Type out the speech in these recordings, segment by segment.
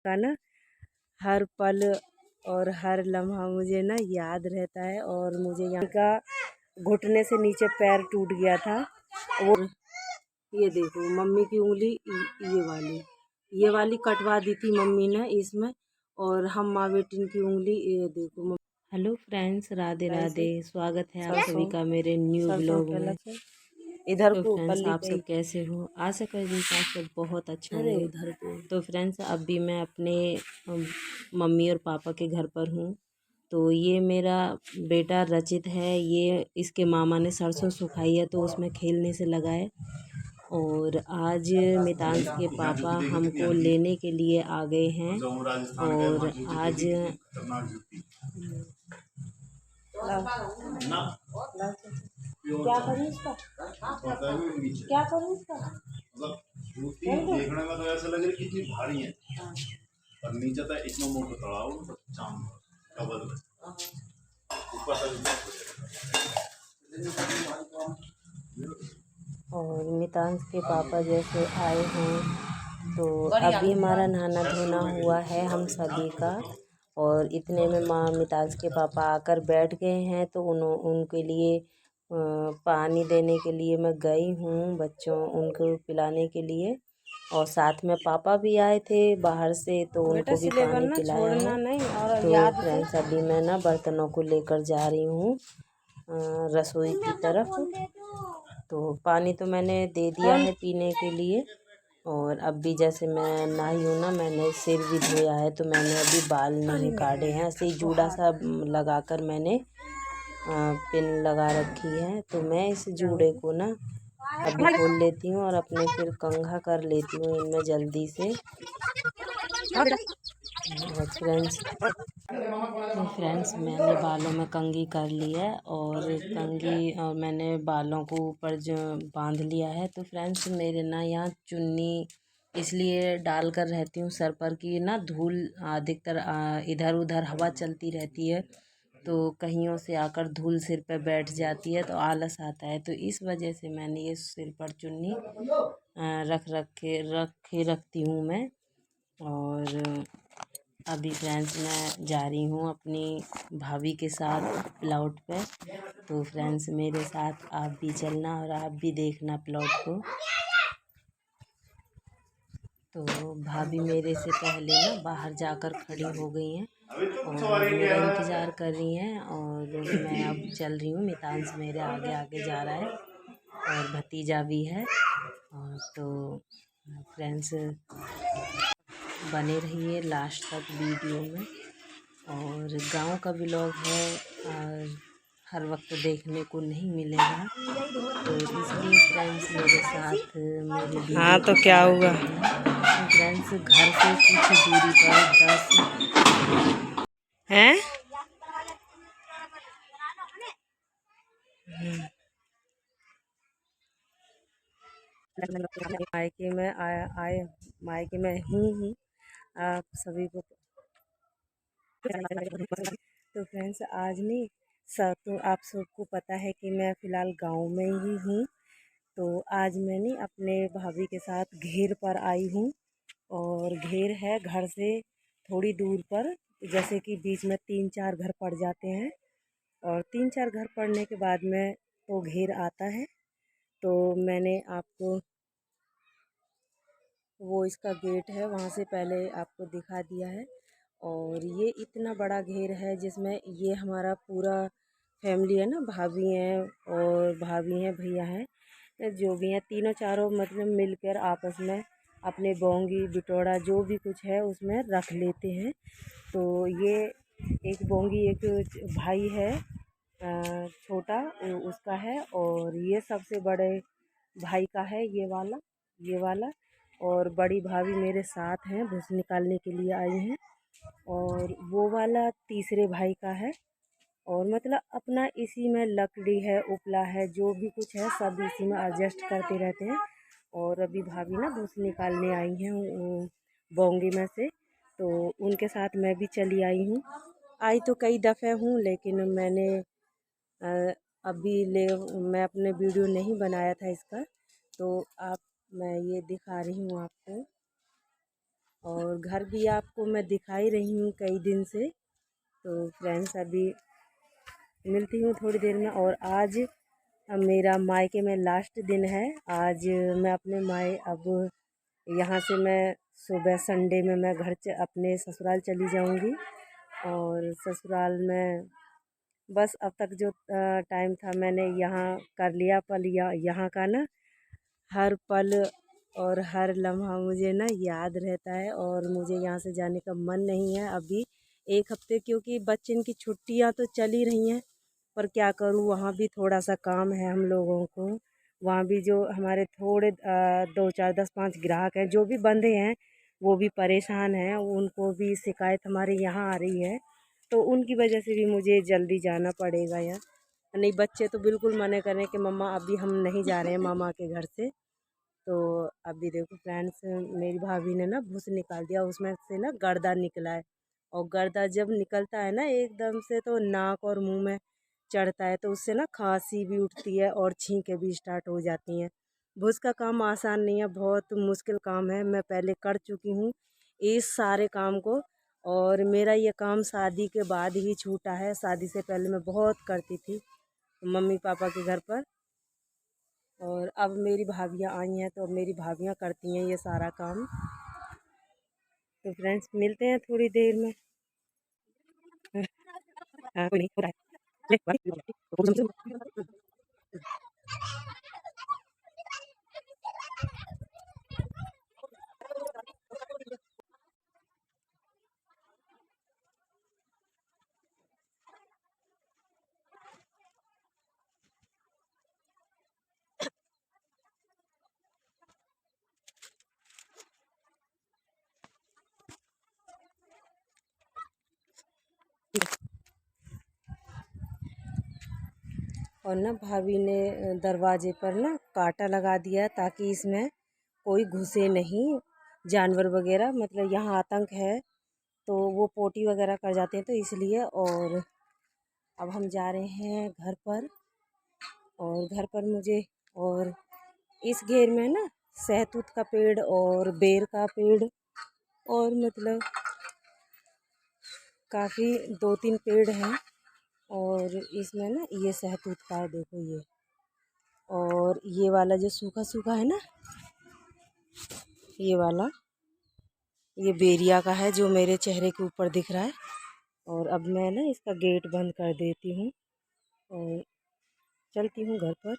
का ना हर पल और हर लम्हा मुझे ना याद रहता है। और मुझे यहाँ का घुटने से नीचे पैर टूट गया था। और ये देखो मम्मी की उंगली ये वाली कटवा दी थी मम्मी ने इसमें। और हम माँ बेटी की उंगली ये देखो। हेलो फ्रेंड्स, राधे राधे, स्वागत है आप सभी का मेरे न्यू ब्लॉग में। इधर तो फ्रेंड्स आप सब कैसे हो? आशा करती हूँ आप सब बहुत अच्छा होंगे। तो फ्रेंड्स अभी मैं अपने मम्मी और पापा के घर पर हूँ। तो ये मेरा बेटा रचित है, ये इसके मामा ने सरसों सुखाई है तो उसमें खेलने से लगा है। और आज मितांश के पापा हमको लेने के लिए आ गए हैं। और आज क्या करूँ इसका, क्या करूँ इसका, मतलब जूती देखने में तो ऐसा लग रहा है कितनी भारी है। और नीचे तो इतना मोटा तड़ाव चांद डबल ऊपर और मितांश के पापा जैसे आए हैं तो अभी हमारा नहाना धोना हुआ है हम सभी का। और इतने में माँ मितांश के पापा आकर बैठ गए हैं तो उनके लिए पानी देने के लिए मैं गई हूँ, बच्चों उनको पिलाने के लिए। और साथ में पापा भी आए थे बाहर से तो उनको भी पानी पिलाया है। तो फ्रेंड्स अभी मैं ना बर्तनों को लेकर जा रही हूँ रसोई की तरफ। तो पानी तो मैंने दे दिया है पीने के लिए। और अब भी जैसे मैं नहाई हूँ ना, मैंने सिर भी धोया है तो मैंने अभी बाल नहीं काटे हैं, ऐसे ही जूड़ा सा लगाकर मैंने पिन लगा रखी है। तो मैं इस जूड़े को ना अभी खोल लेती हूँ और अपने फिर कंघा कर लेती हूँ इनमें जल्दी से। और फ्रेंड्स मैंने बालों में कंघी कर ली है और कंघी और मैंने बालों को ऊपर जो बांध लिया है। तो फ्रेंड्स मेरे ना यहाँ चुन्नी इसलिए डाल कर रहती हूँ सर पर कि ना धूल अधिकतर इधर उधर हवा चलती रहती है तो कहियों से आकर धूल सिर पर बैठ जाती है तो आलस आता है। तो इस वजह से मैंने ये सिर पर चुन्नी रखती हूँ मैं। और अभी फ्रेंड्स मैं जा रही हूँ अपनी भाभी के साथ प्लॉट पे। तो फ्रेंड्स मेरे साथ आप भी चलना और आप भी देखना प्लॉट को। तो भाभी मेरे से पहले ना बाहर जाकर खड़ी हो गई हैं और मेरा इंतज़ार कर रही हैं। और मैं अब चल रही हूँ, मितांश मेरे आगे आगे जा रहा है और भतीजा भी है। और तो फ्रेंड्स बने रहिए लास्ट तक वीडियो में। और गांव का ब्लॉग है और हर वक्त देखने को नहीं मिलेगा तो इसलिए फ्रेंड्स मेरे साथ मेरी वीडियो हाँ तो क्या हुआ तो फ्रेंड्स घर से कुछ दूरी पर 10 हैं मायके में आए मायके में हूँ आप सभी को। तो फ्रेंड्स आज नहीं तो आप सबको पता है कि मैं फ़िलहाल गांव में ही हूँ। तो आज मैंने अपने भाभी के साथ घेर पर आई हूँ। और घेर है घर से थोड़ी दूर पर, जैसे कि बीच में 3-4 घर पड़ जाते हैं और 3-4 घर पड़ने के बाद में तो घेर आता है। तो मैंने आपको वो इसका गेट है वहाँ से पहले आपको दिखा दिया है। और ये इतना बड़ा घेर है जिसमें ये हमारा पूरा फैमिली है ना, भाभी हैं और भाभी हैं भैया हैं जो भी हैं, तीनों चारों मतलब मिलकर आपस में अपने बोंगी बिटोड़ा जो भी कुछ है उसमें रख लेते हैं। तो ये एक बोंगी एक भाई है छोटा उसका है। और ये सबसे बड़े भाई का है ये वाला। और बड़ी भाभी मेरे साथ हैं, भूस निकालने के लिए आई हैं। और वो वाला तीसरे भाई का है। और मतलब अपना इसी में लकड़ी है उपला है जो भी कुछ है सब इसी में एडजस्ट करते रहते हैं। और अभी भाभी ना भूस निकालने आई हैं बोंगे में से, तो उनके साथ मैं भी चली आई हूँ। आई तो कई दफ़े हूँ लेकिन मैंने अभी मैं अपने वीडियो नहीं बनाया था इसका। तो आप मैं ये दिखा रही हूँ आपको। और घर भी आपको मैं दिखा ही रही हूँ कई दिन से। तो फ्रेंड्स अभी मिलती हूँ थोड़ी देर में। और आज मेरा मायके में लास्ट दिन है। आज मैं अपने अब यहाँ से मैं सुबह संडे में मैं अपने ससुराल चली जाऊँगी। और ससुराल में बस अब तक जो टाइम था मैंने यहाँ कर लिया। पल यहाँ का ना हर पल और हर लम्हा मुझे ना याद रहता है। और मुझे यहाँ से जाने का मन नहीं है अभी 1 हफ्ते, क्योंकि बच्चे की छुट्टियाँ तो चल ही रही हैं। पर क्या करूँ, वहाँ भी थोड़ा सा काम है हम लोगों को। वहाँ भी जो हमारे थोड़े 2 4 10 5 ग्राहक हैं जो भी बंधे हैं वो भी परेशान हैं। उनको भी शिकायत हमारे यहाँ आ रही है, तो उनकी वजह से भी मुझे जल्दी जाना पड़ेगा यार। नहीं, बच्चे तो बिल्कुल मना करें कि मम्मा अभी हम नहीं जा रहे हैं मामा के घर से। तो अभी देखो फ्रेंड्स, मेरी भाभी ने ना भूस निकाल दिया, उसमें से ना गर्दा निकला है। और गर्दा जब निकलता है ना एकदम से, तो नाक और मुंह में चढ़ता है, तो उससे ना खांसी भी उठती है और छींकें भी स्टार्ट हो जाती हैं। भूस का काम आसान नहीं है, बहुत मुश्किल काम है। मैं पहले कर चुकी हूँ इस सारे काम को। और मेरा ये काम शादी के बाद ही छूटा है। शादी से पहले मैं बहुत करती थी मम्मी पापा के घर पर। और अब मेरी भाभियाँ आई हैं, तो अब मेरी भाभियाँ करती हैं ये सारा काम। तो फ्रेंड्स मिलते हैं थोड़ी देर में। हाँ, कोई नहीं हो रहा है। ले, बारी। और ना भाभी ने दरवाजे पर ना कांटा लगा दिया ताकि इसमें कोई घुसे नहीं, जानवर वगैरह। मतलब यहाँ आतंक है तो वो पोटी वगैरह कर जाते हैं, तो इसलिए। और अब हम जा रहे हैं घर पर। और घर पर मुझे और इस घेर में ना सहतूत का पेड़ और बेर का पेड़ और मतलब काफ़ी 2 3 पेड़ हैं। और इसमें ना ये सहतूत का है, देखो ये। और ये वाला जो सूखा सूखा है ना, ये वाला ये बेरिया का है जो मेरे चेहरे के ऊपर दिख रहा है। और अब मैं ना इसका गेट बंद कर देती हूँ और चलती हूँ घर पर।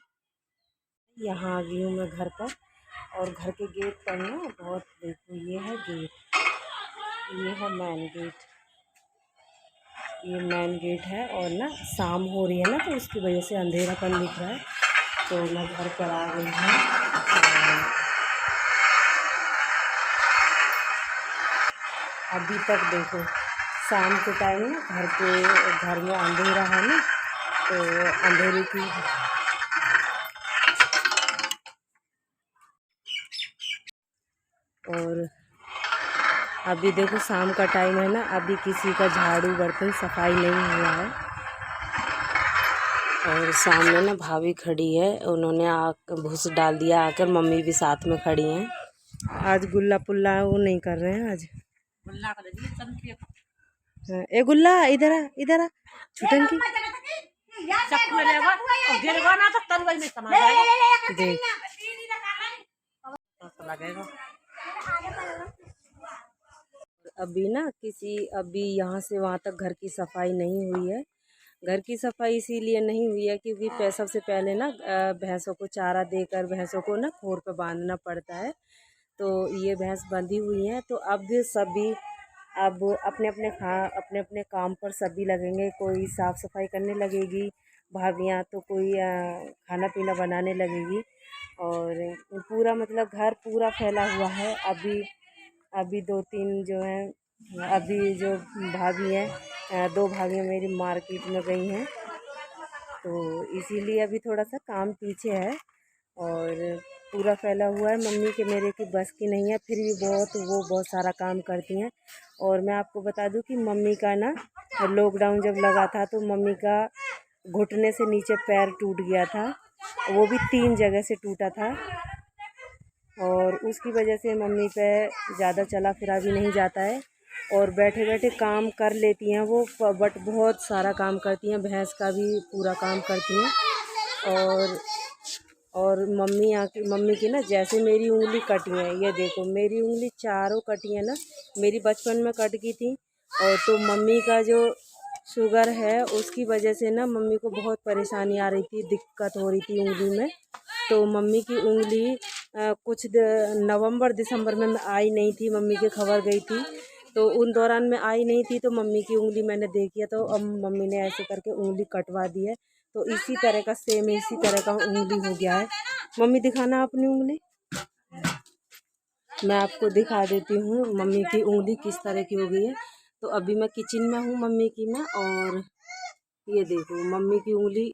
यहाँ आ गई हूँ मैं घर पर। और घर के गेट पर ना बहुत, देखो ये है गेट, ये है मेन गेट, ये मेन गेट है। और ना शाम हो रही है ना, तो उसकी वजह से अंधेरापन दिख रहा है। तो मैं घर पर आ गई हूँ। अभी तक देखो शाम के टाइम ना घर में अंधेरा है ना, तो अंधेरे की और अभी देखो शाम का टाइम है ना, अभी किसी का झाड़ू बर्तन सफाई नहीं हुआ है। और सामने ना भाभी खड़ी है, उन्होंने भूस डाल दिया आकर। मम्मी भी साथ में खड़ी हैं। आज गुल्ला पुल्ला वो नहीं कर रहे हैं आज। हाँ, ए गुल्ला इधर आ, इधर आ, छुटन की देख। अभी ना अभी यहाँ से वहाँ तक घर की सफाई नहीं हुई है। घर की सफाई इसीलिए नहीं हुई है क्योंकि सबसे पहले ना भैंसों को चारा देकर भैंसों को ना खोर पे बांधना पड़ता है। तो ये भैंस बंधी हुई हैं, तो अब अपने अपने काम पर सभी लगेंगे। कोई साफ़ सफाई करने लगेगी भाभियाँ, तो कोई खाना पीना बनाने लगेगी। और पूरा मतलब घर पूरा फैला हुआ है। अभी अभी 2 3 जो हैं, अभी जो भाभी हैं, 2 भाभियाँ मेरी मार्केट में गई हैं, तो इसीलिए अभी थोड़ा सा काम पीछे है। और पूरा फैला हुआ है। मम्मी के मेरे की बस की नहीं है, फिर भी वो बहुत सारा काम करती हैं। और मैं आपको बता दूं कि मम्मी का ना लॉकडाउन जब लगा था, तो मम्मी का घुटने से नीचे पैर टूट गया था, वो भी 3 जगह से टूटा था। और उसकी वजह से मम्मी पे ज़्यादा चला फिरा भी नहीं जाता है और बैठे बैठे काम कर लेती हैं वो, बट बहुत सारा काम करती हैं, भैंस का भी पूरा काम करती हैं। और मम्मी की ना जैसे मेरी उंगली कटी है, ये देखो मेरी उंगली चारों कटी है ना, मेरी बचपन में कट गई थी। और तो मम्मी का जो शुगर है उसकी वजह से ना मम्मी को बहुत परेशानी आ रही थी, दिक्कत हो रही थी उंगली में। तो मम्मी की उंगली कुछ नवंबर दिसंबर में मैं आई नहीं थी, मम्मी की खबर गई थी, तो उन दौरान में आई नहीं थी। तो मम्मी की उंगली मैंने देखी है, तो अब मम्मी ने ऐसे करके उंगली कटवा दी है। तो इसी तरह का सेम इसी तरह का उंगली हो गया है। मम्मी दिखाना अपनी उंगली, मैं आपको दिखा देती हूँ मम्मी की उंगली किस तरह की हो गई है। तो अभी मैं किचन में हूँ मम्मी की में, और ये देखो मम्मी की उंगली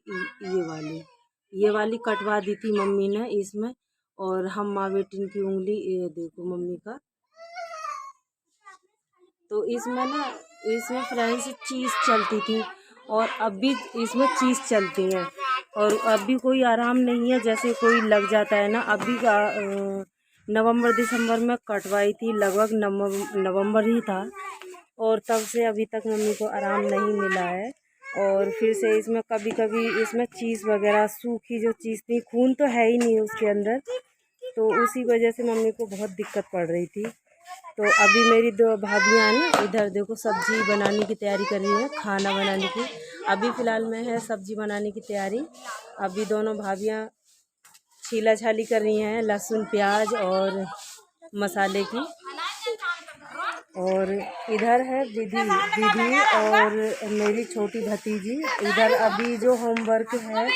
ये वाली कटवा दी थी मम्मी ने इसमें। और हम माँ बेटी की उंगली ये देखो मम्मी का। तो इसमें फ्रेंड्स चीज़ चलती थी और अब भी इसमें चीज़ चलती हैं, और अभी कोई आराम नहीं है, जैसे कोई लग जाता है ना। अभी नवंबर दिसंबर में कटवाई थी, लगभग नवंबर ही था, और तब से अभी तक मम्मी को आराम नहीं मिला है। और फिर से इसमें कभी कभी इसमें चीज़ वगैरह सूखी जो चीज़ थी, खून तो है ही नहीं उसके अंदर, तो उसी वजह से मम्मी को बहुत दिक्कत पड़ रही थी। तो अभी मेरी दो भाभियाँ ना इधर देखो सब्जी बनाने की तैयारी कर रही है, खाना बनाने की। अभी फ़िलहाल में है सब्जी बनाने की तैयारी। अभी दोनों भाभियाँ छीला छाली कर रही हैं लहसुन प्याज और मसाले की। और इधर है दीदी और मेरी छोटी भतीजी। इधर अभी जो होमवर्क है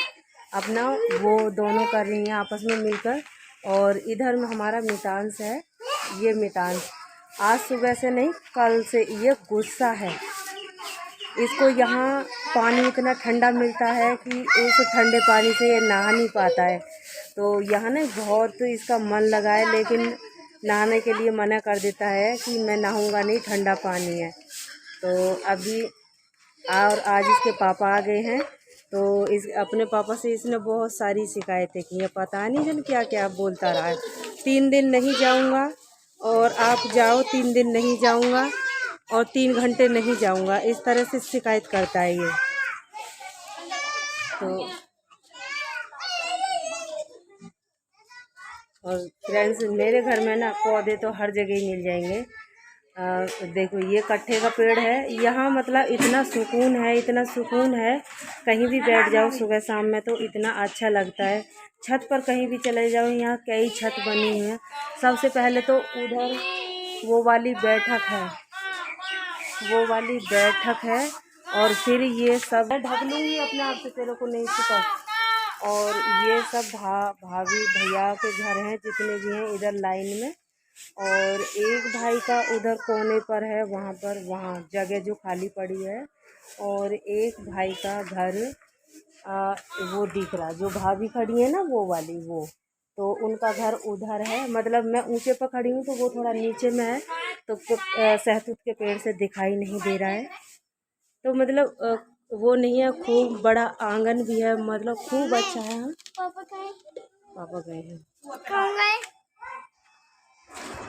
अपना वो दोनों कर रही हैं आपस में मिलकर। और इधर में हमारा मितांश है, ये मितांश आज सुबह से नहीं कल से ये गुस्सा है। इसको यहाँ पानी इतना ठंडा मिलता है कि उस ठंडे पानी से ये नहा नहीं पाता है। तो यहाँ ना बहुत इसका मन लगा है, लेकिन नहाने के लिए मना कर देता है कि मैं नहाऊंगा नहीं, ठंडा पानी है। तो अभी और आज इसके पापा आ गए हैं, तो इस अपने पापा से इसने बहुत सारी शिकायतें की हैं, पता नहीं जन क्या क्या बोलता रहा है। 3 दिन नहीं जाऊंगा और आप जाओ, 3 दिन नहीं जाऊंगा और 3 घंटे नहीं जाऊंगा, इस तरह से शिकायत करता है ये। तो और फ्रेंड्स मेरे घर में ना पौधे तो हर जगह ही मिल जाएंगे। देखो ये कट्ठे का पेड़ है, यहाँ मतलब इतना सुकून है, इतना सुकून है, कहीं भी बैठ जाओ सुबह शाम में तो इतना अच्छा लगता है। छत पर कहीं भी चले जाओ, यहाँ कई छत बनी हुई हैं। सबसे पहले तो उधर वो वाली बैठक है और फिर ये सब ढक लूँगी अपने आप से, तेरे को नहीं छुपा। और ये सब भाभी भैया के घर हैं जितने भी हैं इधर लाइन में। और एक भाई का उधर कोने पर है, वहाँ जगह जो खाली पड़ी है। और एक भाई का घर वो दिख रहा, जो भाभी खड़ी है ना वो वाली, वो तो उनका घर उधर है। मतलब मैं ऊंचे पर खड़ी हूँ तो वो थोड़ा नीचे में है, तो सहतूत के पेड़ से दिखाई नहीं दे रहा है। तो मतलब वो नहीं है, खूब बड़ा आंगन भी है, मतलब खूब अच्छा है। पापा गए हैं।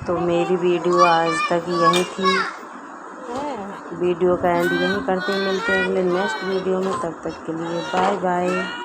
तो मेरी वीडियो आज तक यही थी, वीडियो का एंड यही करते, मिलते हैं अगले नेक्स्ट वीडियो में। तब तक के लिए बाय बाय।